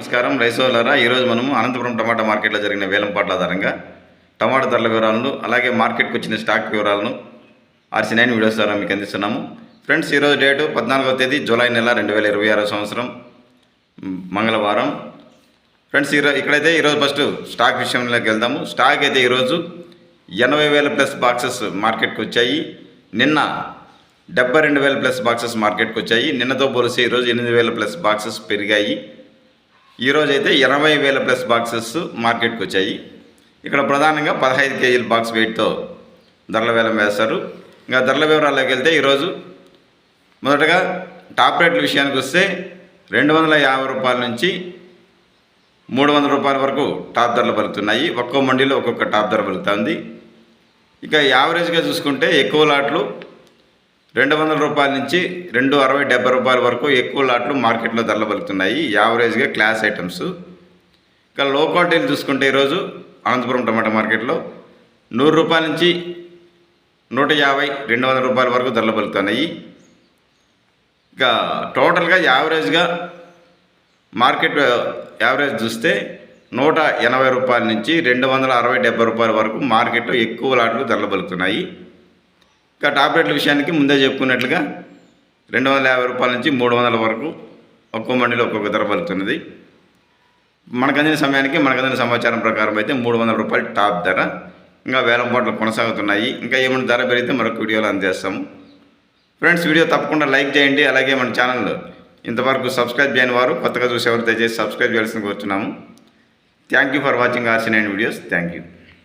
నమస్కారం రైతులారా, ఈరోజు మనము అనంతపురం టమాటా మార్కెట్లో జరిగిన వేలంపాట్ల ఆధారంగా టమాటా ధరల వివరాలను అలాగే మార్కెట్కి వచ్చిన స్టాక్ వివరాలను RC9 వీడియోస్ ద్వారా మీకు అందిస్తున్నాము. ఫ్రెండ్స్, ఈరోజు డేటు 14వ తేదీ జూలై నెల 2026 సంవత్సరం మంగళవారం. ఫ్రెండ్స్, ఇక్కడైతే ఈరోజు ఫస్ట్ స్టాక్ విషయంలోకి వెళ్దాము. స్టాక్ అయితే ఈరోజు 80,000 ప్లస్ బాక్సెస్ మార్కెట్కి వచ్చాయి. నిన్న 72,000 ప్లస్ బాక్సెస్ మార్కెట్కి వచ్చాయి. నిన్నతో పోలిస్తే ఈరోజు 8,000 ప్లస్ బాక్సెస్ పెరిగాయి. ఈరోజు అయితే 20,000 ప్లస్ బాక్సెస్ మార్కెట్కి వచ్చాయి. ఇక్కడ ప్రధానంగా 15 కేజీల బాక్స్ వెయిట్తో ధరల వేలం వేస్తారు. ఇంకా ధరల వివరాల్లోకి వెళ్తే ఈరోజు మొదటగా టాప్ రేట్ల విషయానికి వస్తే 250 రూపాయల నుంచి 300 రూపాయల వరకు టాప్ ధరలు పలుకుతున్నాయి. ఒక్కో మండీలో ఒక్కొక్క టాప్ ధర పలుకుతుంది. ఇక యావరేజ్గా చూసుకుంటే ఎక్కువ లాట్లు 200 రూపాయల నుంచి 260-70 రూపాయల వరకు ఎక్కువ లాట్లు మార్కెట్లో ధరలు పలుకుతున్నాయి, యావరేజ్గా క్లాస్ ఐటమ్స్. ఇక లో క్వాలిటీలు చూసుకుంటే ఈరోజు అనంతపురం టమాటా మార్కెట్లో 100 రూపాయల నుంచి 150-200 రూపాయల వరకు ధరలు పలుకుతున్నాయి. ఇక టోటల్గా యావరేజ్గా మార్కెట్ యావరేజ్ చూస్తే 180 రూపాయల నుంచి 260-70 రూపాయల వరకు మార్కెట్లో ఎక్కువ లాట్లు ధరలు పలుకుతున్నాయి. ఇక టాప్ రేట్ల విషయానికి ముందే చెప్పుకున్నట్లుగా 250 రూపాయల నుంచి 300 వరకు ఒక్కో మండీలో ఒక్కొక్క ధర పలుకుతున్నది. మనకు అందిన సమయానికి మనకు అందిన సమాచారం ప్రకారం అయితే 300 రూపాయలు టాప్ ధర. ఇంకా వేలం పాటలు కొనసాగుతున్నాయి. ఇంకా ఏమైనా ధర పెరిగితే మరొక వీడియోలో అందజేస్తాము. ఫ్రెండ్స్, వీడియో తప్పకుండా లైక్ చేయండి. అలాగే మన ఛానల్ ఇంతవరకు సబ్స్క్రైబ్ చేయని వారు, కొత్తగా చూసేవారు దయచేసి సబ్స్క్రైబ్ చేయాల్సింది కోరుతున్నాము. Thank you for watching RC9 videos. Thank you.